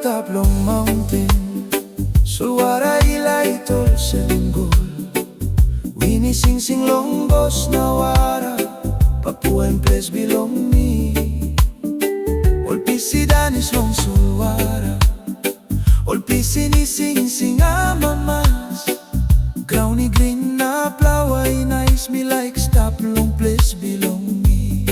antap long Maunten, Solwara lait olsem Guinea sing sing long bos na wara, Papua Ples Bilong me. Olpisi danis long Solwara, olpisi ni sing sing amamas. Graun grin na plaua naispela stap long Ples Bilong me.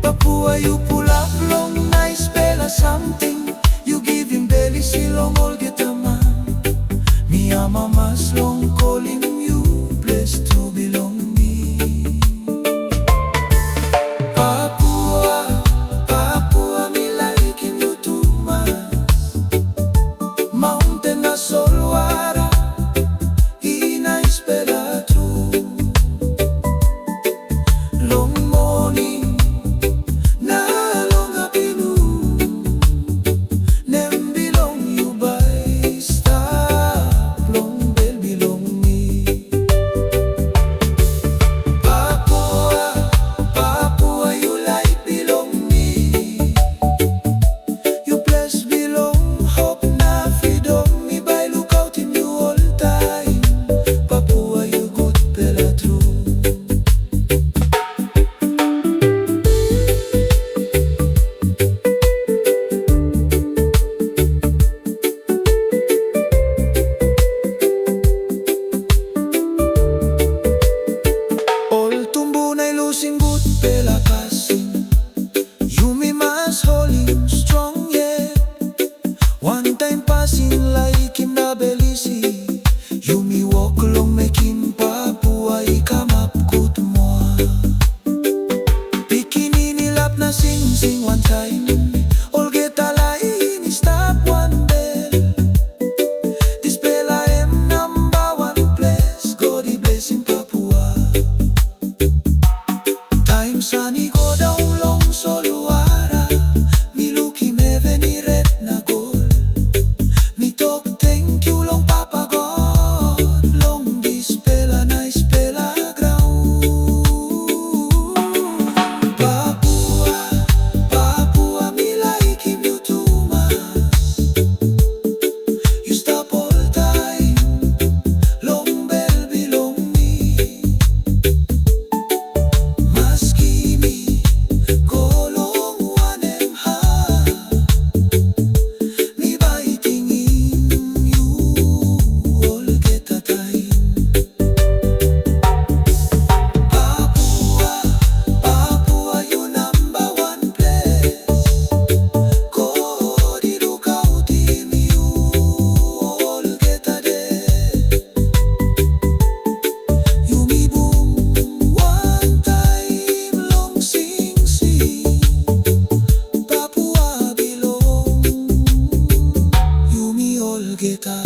Papua pulap long naispela samting, you givim belly silong olgeta man. Mi amamas long kolim, you blessed to belong me. Papua mi laikim, you tumas. Maunten na Solwara, naispela true. Long moning na long apinun, nem belong you by stap long bell belong me. Papua you like belong me. You Ples belong, hope na freedom me by look out in you all time. Papua you good pela true. All tumbo na losing good pela passing. You me mas holding strong, yeah. One time passing laikim na belisi. You me walk along making Papua come up good more. Bikini nilap na sing sing one time. Olgeta lain stap one bell. Dispela number one place. God bless in Papua. Time sunny go down long Solwara. Me looking heaven ni red na gold. Me talk thank you long Papa God. Long dispela naispela Graun. Papua me laikim, you tumas. You stop all time. Long bell belong me. Maskimi kolong wanem ha. Mi biting in you olgeta time. Papua you number one place. God look out in you olgeta day. You me boom one time long sing sing. Papua Bilong, you me olgeta.